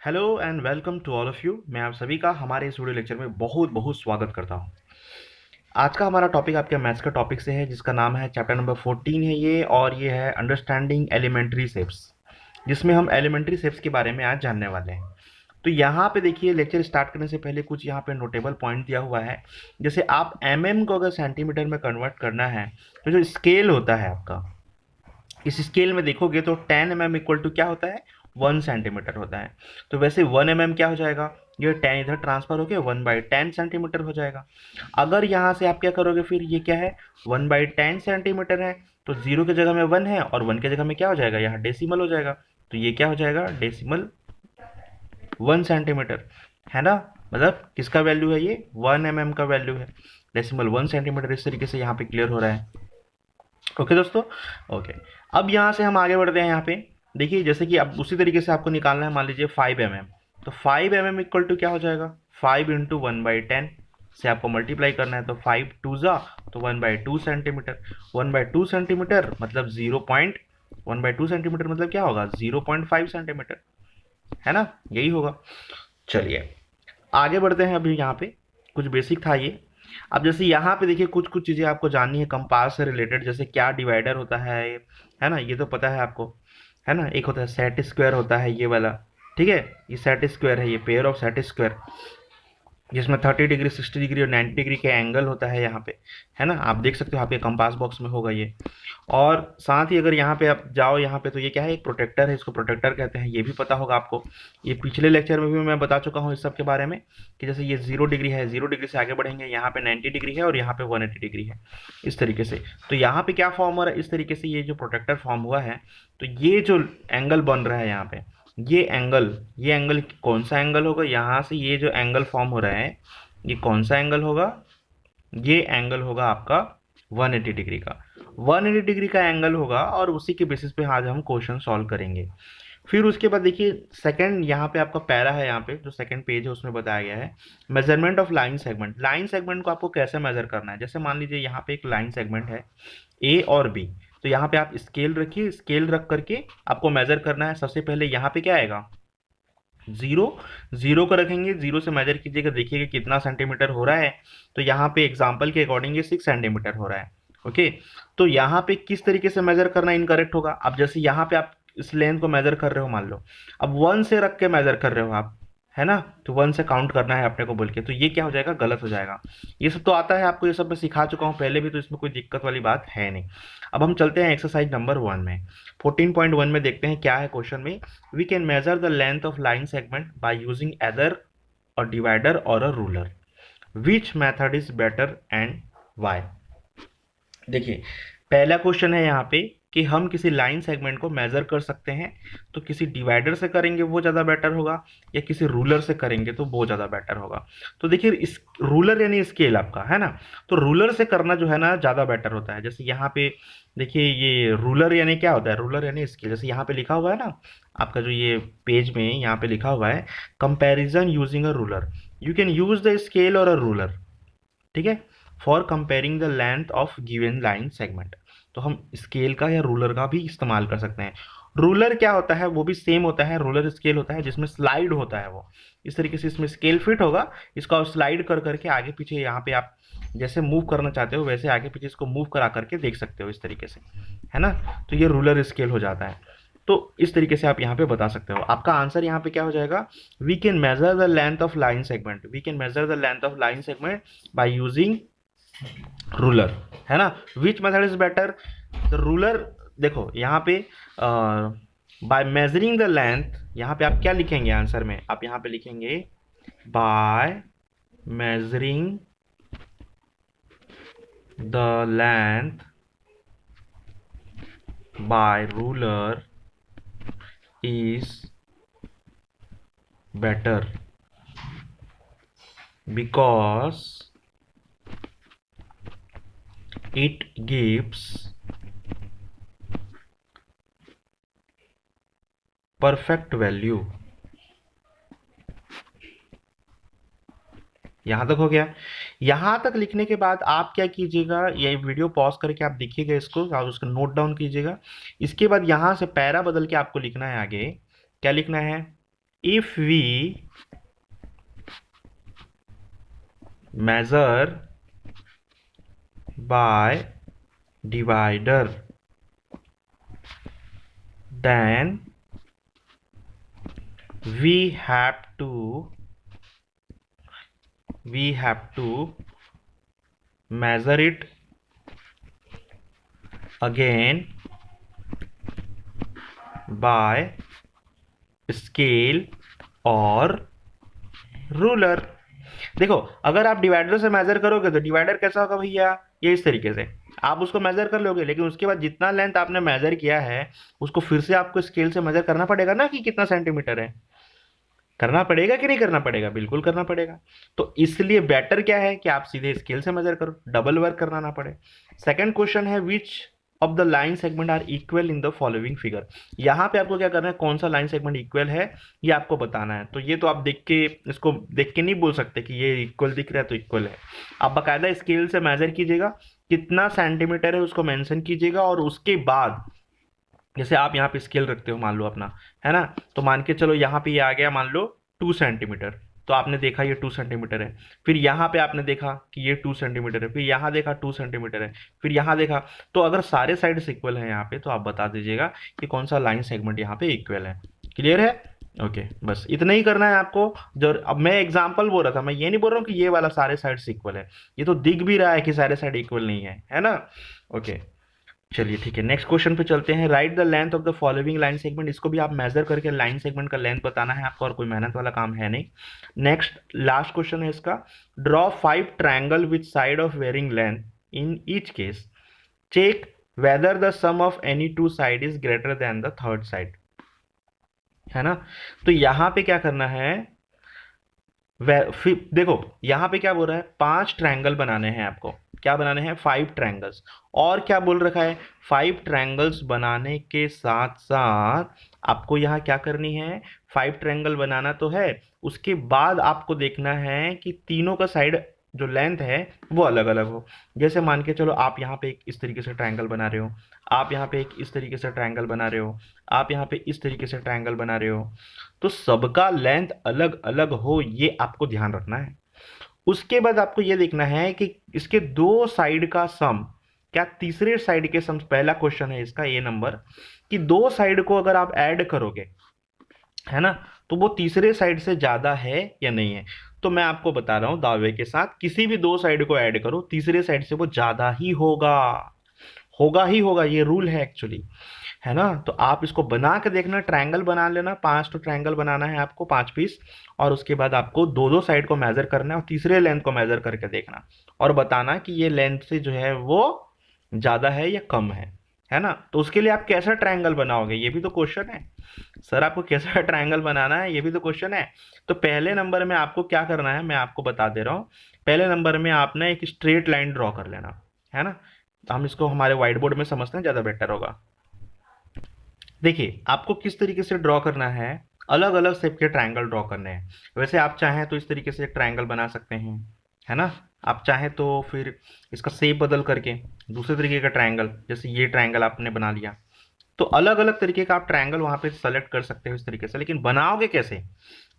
Hello and welcome to all of you. मैं आप सभी का हमारे इस वीडियो लेक्चर में बहुत बहुत स्वागत करता हूं। आज का हमारा टॉपिक आपके मैथ्स का टॉपिक से है, जिसका नाम है चैप्टर नंबर 14 है ये, और ये है अंडरस्टैंडिंग एलिमेंट्री शेप्स, जिसमें हम एलिमेंट्री शेप्स के बारे में आज जानने वाले हैं। तो यहाँ पे देखिए, लेक्चर स्टार्ट करने से पहले कुछ यहाँ पे नोटेबल पॉइंट दिया हुआ है। जैसे आप को अगर सेंटीमीटर में कन्वर्ट करना है, तो जो स्केल होता है आपका, इस स्केल में देखोगे तो 10 इक्वल टू क्या होता है, 1 सेंटीमीटर होता है। तो वैसे 1 क्या हो जाएगा, ये 10 इधर ट्रांसफर होकर 1/10 सेंटीमीटर हो जाएगा। अगर यहाँ से आप क्या करोगे, फिर ये क्या है, 1/10 सेंटीमीटर है, तो जीरो की जगह में 1 है और 1 की जगह में क्या हो जाएगा, यहाँ डेसिमल हो जाएगा। तो ये क्या हो जाएगा, डेसिमल 1 सेंटीमीटर, है ना। मतलब किसका वैल्यू है, ये 1 का वैल्यू है, डेसिमल 1 सेंटीमीटर। इस तरीके से यहाँ पे क्लियर हो रहा है। ओके दोस्तों, ओके। अब यहाँ से हम आगे बढ़ते हैं। यहाँ पे देखिए, जैसे कि अब उसी तरीके से आपको निकालना है, मान लीजिए 5 तो 5 इक्वल टू क्या हो जाएगा, 5 × 1/10 से आपको मल्टीप्लाई करना है। तो 5 2 तो 1/2 सेंटीमीटर, 1/2 सेंटीमीटर मतलब 1/2 सेंटीमीटर मतलब क्या होगा, 0.5 सेंटीमीटर, है ना, यही होगा। चलिए आगे बढ़ते हैं। अभी यहाँ पे कुछ बेसिक था ये। अब जैसे यहाँ पे देखिए, कुछ कुछ चीज़ें आपको जाननी है कंपास से रिलेटेड, जैसे क्या डिवाइडर होता है ना, ये तो पता है आपको, है ना। एक होता है सेट स्क्वायर होता है ये वाला, ठीक है। ये सेट स्क्वायर है, ये पेयर ऑफ सेट स्क्वायर, जिसमें 30 डिग्री 60 डिग्री और 90 डिग्री के एंगल होता है यहाँ पे, है ना। आप देख सकते हो आपके कंपास बॉक्स में होगा ये। और साथ ही अगर यहाँ पे आप जाओ, यहाँ पे तो ये क्या है, एक प्रोटेक्टर है, इसको प्रोटेक्टर कहते हैं, ये भी पता होगा आपको। ये पिछले लेक्चर में भी मैं बता चुका हूँ इस सब के बारे में, कि जैसे ये 0 डिग्री है, 0 डिग्री से आगे बढ़ेंगे, यहाँ पे 90 डिग्री है और यहाँ पे 180 डिग्री है, इस तरीके से। तो यहाँ पे क्या फॉर्म हो रहा है, इस तरीके से ये जो प्रोटेक्टर फॉर्म हुआ है, तो ये जो एंगल बन रहा है यहाँ पे, ये एंगल कौन सा एंगल होगा, यहाँ से ये जो एंगल फॉर्म हो रहा है, ये कौन सा एंगल होगा, ये एंगल होगा आपका 180 डिग्री का। 180 डिग्री का एंगल होगा, और उसी के बेसिस पे आज हम क्वेश्चन सॉल्व करेंगे। फिर उसके बाद देखिए, सेकंड यहाँ पे आपका पैरा है, यहाँ पे जो सेकंड पेज है उसमें बताया गया है measurement of line segment. Line segment को आपको कैसे मेजर करना है, जैसे मान लीजिए यहाँ पे एक लाइन सेगमेंट है ए और बी, तो यहाँ पे आप स्केल रखिए, स्केल रख करके आपको मेजर करना है। सबसे पहले यहाँ पे क्या आएगा, जीरो, जीरो को रखेंगे, जीरो से मेजर कीजिएगा, देखिएगा कितना सेंटीमीटर हो रहा है। तो यहाँ पे एग्जाम्पल के अकॉर्डिंग ये 6 सेंटीमीटर हो रहा है। ओके, तो यहाँ पे किस तरीके से मेजर करना इनकरेक्ट होगा। अब जैसे यहाँ पे आप इस लेंथ को मेजर कर रहे हो, मान लो अब 1 से रख के मेजर कर रहे हो आप, है ना, तो 1 से काउंट करना है अपने को बोल के, तो ये क्या हो जाएगा, गलत हो जाएगा। ये सब तो आता है आपको, ये सब मैं सिखा चुका हूँ पहले भी, तो इसमें कोई दिक्कत वाली बात है नहीं। अब हम चलते हैं एक्सरसाइज नंबर 1 में। 14.1 में देखते हैं क्या है क्वेश्चन में। We can measure the length of line segment by using either a divider or a ruler, which method is better and why. देखिए, पहला क्वेश्चन है यहाँ पे कि हम किसी लाइन सेगमेंट को मेजर कर सकते हैं, तो किसी डिवाइडर से करेंगे वो ज़्यादा बेटर होगा, या किसी रूलर से करेंगे तो वो ज़्यादा बेटर होगा। तो देखिए, इस रूलर यानी स्केल आपका, है ना, तो रूलर से करना जो है ना ज़्यादा बेटर होता है। जैसे यहाँ पे देखिए, ये रूलर यानी क्या होता है, रूलर यानी स्केल। जैसे यहाँ पे लिखा हुआ है ना, आपका जो ये पेज में यहाँ पे लिखा हुआ है, comparison using a ruler, you can use the scale और अ रूलर, ठीक है, for comparing the length of given line segment. तो हम स्केल का या रूलर का भी इस्तेमाल कर सकते हैं। रूलर क्या होता है, वो भी सेम होता है, रूलर स्केल होता है जिसमें स्लाइड होता है वो, इस तरीके से इसमें स्केल फिट होगा, इसको स्लाइड कर करके आगे पीछे यहाँ पे आप जैसे मूव करना चाहते हो वैसे आगे पीछे इसको मूव करा करके देख सकते हो, इस तरीके से, है ना। तो ये रूलर स्केल हो जाता है। तो इस तरीके से आप यहाँ पे बता सकते हो। आपका आंसर यहाँ पे क्या हो जाएगा, we can measure the length of line segment, we can measure the length of line segment by using ruler, है ना। Which method is better, the ruler. देखो यहाँ पे बाय मेजरिंग द लेंथ, यहाँ पे आप क्या लिखेंगे आंसर में, आप यहाँ पे लिखेंगे by measuring the length bye ruler is better because it gives perfect value। यहां तक हो गया। यहां तक लिखने के बाद आप क्या कीजिएगा, ये वीडियो पॉज करके आप देखिएगा इसको, आप उसको नोट डाउन कीजिएगा। इसके बाद यहां से पैरा बदल के आपको लिखना है आगे, क्या लिखना है, if we measure by divider, then we have to measure it again by scale और रूलर। देखो, अगर आप डिवाइडर से मेजर करोगे तो डिवाइडर कैसा होगा भैया, ये इस तरीके से आप उसको मेजर कर लोगे, लेकिन उसके बाद जितना लेंथ आपने मेजर किया है उसको फिर से आपको स्केल से मेजर करना पड़ेगा ना, कि कितना सेंटीमीटर है। करना पड़ेगा कि नहीं करना पड़ेगा, बिल्कुल करना पड़ेगा। तो इसलिए बेटर क्या है कि आप सीधे स्केल से मेजर करो, डबल वर्क करना ना पड़े। सेकंड क्वेश्चन है which of the line segment are equal in the following figure. यहाँ पे आपको क्या करना है, कौन सा लाइन सेगमेंट इक्वल है ये आपको बताना है। तो ये तो आप देख के, इसको देख के नहीं बोल सकते कि ये इक्वल दिख रहा है तो इक्वल है। आप बाकायदा स्केल से मेजर कीजिएगा, कितना सेंटीमीटर है उसको मेंशन कीजिएगा, और उसके बाद जैसे आप यहाँ पे स्केल रखते हो मान लो अपना, है ना, तो मान के चलो यहाँ पे ये आ गया मान लो 2 सेंटीमीटर, तो आपने देखा ये 2 सेंटीमीटर है। फिर यहाँ पे आपने देखा कि ये 2 सेंटीमीटर है, फिर यहाँ देखा 2 सेंटीमीटर है, फिर यहाँ देखा। तो अगर सारे साइड्स इक्वल हैं यहाँ पे, तो आप बता दीजिएगा कि कौन सा लाइन सेगमेंट यहाँ पे इक्वल है। क्लियर है? ओके, बस इतना ही करना है आपको। जो अब मैं एग्जाम्पल बोल रहा था, मैं ये नहीं बोल रहा हूँ कि ये वाला सारे साइड्स इक्वल है, ये तो दिख भी रहा है कि सारे साइड इक्वल नहीं है ना। ओके, चलिए ठीक है, नेक्स्ट क्वेश्चन पे चलते हैं। Right the length of the following line segment. इसको भी आप मेजर करके लाइन सेगमेंट का लेंथ बताना है आपको, और कोई मेहनत वाला काम है नहीं। नेक्स्ट लास्ट क्वेश्चन है इसका, draw 5 triangle with side of varying length in each case, check whether the sum of any 2 side is greater than the third side. है ना, तो यहाँ पे क्या करना है, फिर देखो यहाँ पे क्या बोल रहा है, 5 ट्रायंगल बनाने हैं आपको। क्या बनाने हैं? 5 ट्रायंगल्स। और क्या बोल रखा है, 5 ट्रायंगल्स बनाने के साथ साथ आपको यहाँ क्या करनी है, 5 ट्रायंगल बनाना तो है, उसके बाद आपको देखना है कि तीनों का साइड जो लेंथ है वो अलग अलग हो। जैसे मान के चलो आप यहाँ पे एक इस तरीके से ट्रायंगल बना रहे हो, आप यहाँ पे एक इस तरीके से ट्रायंगल बना रहे हो, आप यहाँ पे इस तरीके से ट्रायंगल बना रहे हो, तो सबका लेंथ अलग अलग हो, ये आपको ध्यान रखना है। उसके बाद आपको ये देखना है कि इसके 2 साइड का सम, क्या तीसरे साइड के सम, पहला क्वेश्चन है इसका ये नंबर, कि 2 साइड को अगर आप ऐड करोगे, है ना, तो वो तीसरे साइड से ज्यादा है या नहीं है। तो मैं आपको बता रहा हूं दावे के साथ, किसी भी 2 साइड को ऐड करो तीसरे साइड से वो ज्यादा ही होगा, होगा ही होगा, ये रूल है एक्चुअली, है ना। तो आप इसको बना के देखना, ट्रायंगल बना लेना, 5 तो ट्रायंगल बनाना है आपको, 5 पीस, और उसके बाद आपको 2 साइड को मेजर करना है और तीसरे लेंथ को मेजर करके देखना और बताना कि ये लेंथ से जो है वो ज़्यादा है या कम है ना। तो उसके लिए आप कैसा ट्रायंगल बनाओगे, ये भी तो क्वेश्चन है। सर आपको कैसा ट्रायंगल बनाना है, ये भी तो क्वेश्चन है। तो पहले नंबर में आपको क्या करना है, मैं आपको बता दे रहा हूँ। पहले नंबर में आपने एक स्ट्रेट लाइन ड्रॉ कर लेना, है ना। तो हम इसको हमारे व्हाइट बोर्ड में समझते हैं, ज़्यादा बेटर होगा। देखिए आपको किस तरीके से ड्रॉ करना है, अलग अलग शेप के ट्रायंगल ड्रॉ करने हैं। वैसे आप चाहें तो इस तरीके से एक ट्रायंगल बना सकते हैं, है ना। आप चाहें तो फिर इसका शेप बदल करके दूसरे तरीके का ट्रायंगल, जैसे ये ट्रायंगल आपने बना लिया, तो अलग अलग तरीके का आप ट्रायंगल वहां पे सेलेक्ट कर सकते हो इस तरीके से। लेकिन बनाओगे कैसे,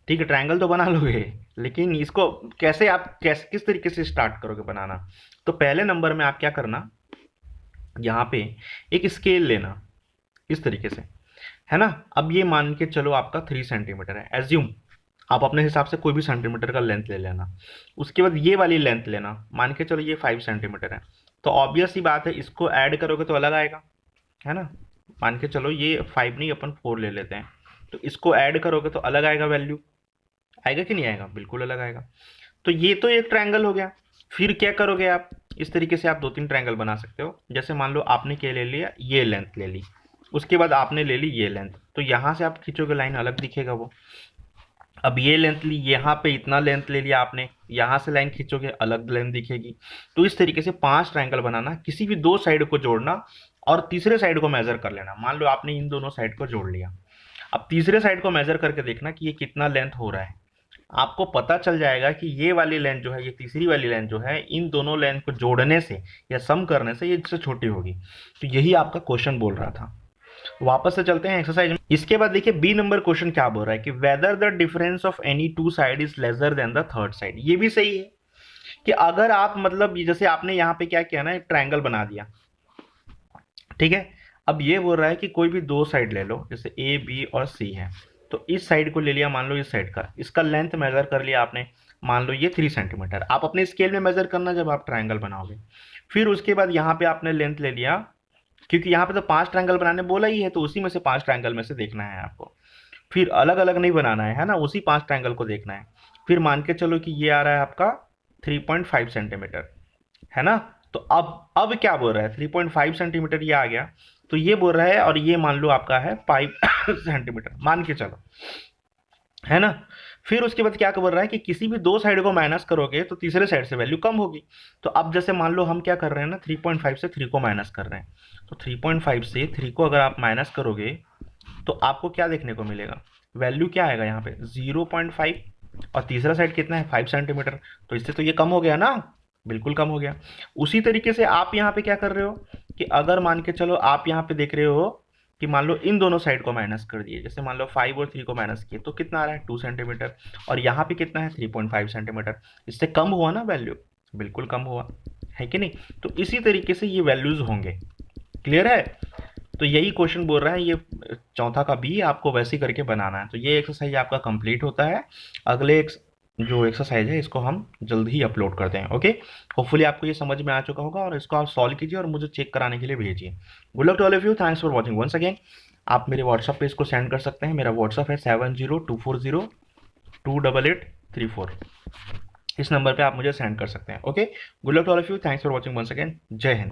ठीक है ट्रायंगल तो बना लोगे, लेकिन इसको कैसे, आप कैसे किस तरीके से स्टार्ट करोगे बनाना। तो पहले नंबर में आप क्या करना, यहाँ पे एक स्केल लेना इस तरीके से, है ना। अब ये मान के चलो आपका 3 सेंटीमीटर है, एज्यूम आप अपने हिसाब से कोई भी सेंटीमीटर का लेंथ ले लेना। उसके बाद ये वाली लेंथ लेना, मान के चलो ये 5 सेंटीमीटर है, तो ऑब्वियस ही बात है इसको ऐड करोगे तो अलग आएगा, है ना। मान के चलो ये 5 नहीं अपन 4 ले लेते हैं, तो इसको ऐड करोगे तो अलग आएगा वैल्यू, आएगा कि नहीं आएगा, बिल्कुल अलग आएगा। तो ये तो एक ट्रायंगल हो गया। फिर क्या करोगे आप, इस तरीके से आप 2-3 ट्रायंगल बना सकते हो। जैसे मान लो आपने क्या ले लिया, ये लेंथ ले ली, उसके बाद आपने ले ली ये लेंथ, तो यहाँ से आप खींचोगे लाइन अलग दिखेगा वो। अब ये लेंथ ली, यहाँ पे इतना लेंथ ले लिया आपने, यहाँ से लाइन खींचोगे अलग लेंथ दिखेगी। तो इस तरीके से 5 ट्रायंगल बनाना, किसी भी 2 साइड को जोड़ना और तीसरे साइड को मेजर कर लेना। मान लो आपने इन दोनों साइड को जोड़ लिया, अब तीसरे साइड को मेजर करके देखना कि ये कितना लेंथ हो रहा है। आपको पता चल जाएगा कि ये वाली लेंथ जो है, ये तीसरी वाली लेंथ जो है, इन दोनों लेंथ को जोड़ने से या सम करने से ये इससे छोटी होगी। तो यही आपका क्वेश्चन बोल रहा था। वापस से चलते हैं एक्सरसाइज में। इसके बाद देखिए बी नंबर क्वेश्चन क्या बोल रहा है कि whether the difference of any two side is lesser than the third side. ये भी सही है कि अगर आप मतलब जैसे आपने यहाँ पे क्या किया ना, एक ट्रायंगल बना दिया, ठीक है। अब ये बोल रहा है कि कोई भी दो साइड ले लो, जैसे ए बी और सी है, तो इस साइड को ले लिया, मान लो इस साइड का, इसका लेंथ मेजर कर लिया आपने, मान लो ये 3 सेंटीमीटर। आप अपने स्केल में मेजर करना जब आप ट्रायंगल बनाओगे। फिर उसके बाद यहाँ पे आपने लेंथ ले लिया, क्योंकि यहाँ पे तो 5 ट्रायंगल बनाने बोला ही है, तो उसी में से 5 ट्रायंगल में से देखना है आपको। फिर अलग अलग नहीं बनाना है ना, उसी 5 ट्रायंगल को देखना है। फिर मान के चलो कि ये आ रहा है आपका 3.5 सेंटीमीटर, है ना। तो अब क्या बोल रहा है, 3.5 सेंटीमीटर ये आ गया, तो ये बोल रहा है, और ये मान लो आपका है 5 सेंटीमीटर मान के चलो, है ना। फिर उसके बाद क्या बोल रहा है कि किसी भी दो साइड को माइनस करोगे तो तीसरे साइड से वैल्यू कम होगी। तो अब जैसे मान लो हम क्या कर रहे हैं ना, 3.5 से 3 को माइनस कर रहे हैं, तो 3.5 से 3 को अगर आप माइनस करोगे तो आपको क्या देखने को मिलेगा, वैल्यू क्या आएगा यहाँ पे 0.5, और तीसरा साइड कितना है 5 सेंटीमीटर, तो इससे तो ये कम हो गया ना, बिल्कुल कम हो गया। उसी तरीके से आप यहाँ पे क्या कर रहे हो कि अगर मान के चलो आप यहाँ पे देख रहे हो कि मान लो इन दोनों साइड को माइनस कर दिए, जैसे मान लो 5 और 3 को माइनस किए, तो कितना आ रहा है 2 सेंटीमीटर, और यहाँ पे कितना है 3.5 सेंटीमीटर। इससे कम हुआ ना वैल्यू, बिल्कुल कम हुआ, है कि नहीं। तो इसी तरीके से ये वैल्यूज होंगे, क्लियर है। तो यही क्वेश्चन बोल रहा है, ये चौथा का भी आपको वैसे ही करके बनाना है। तो ये एक्सरसाइज आपका कंप्लीट होता है। अगले जो एक्सरसाइज है इसको हम जल्द ही अपलोड करते हैं। ओके, होपफुली आपको ये समझ में आ चुका होगा, और इसको आप सॉल्व कीजिए और मुझे चेक कराने के लिए भेजिए। Good luck to all of you, thanks for watching once again. आप मेरे व्हाट्सअप पे इसको सेंड कर सकते हैं। मेरा व्हाट्सअप है 7024028834। इस नंबर पे आप मुझे सेंड कर सकते हैं। Okay, good luck to all of you, thanks for watching once again. जय हिंद।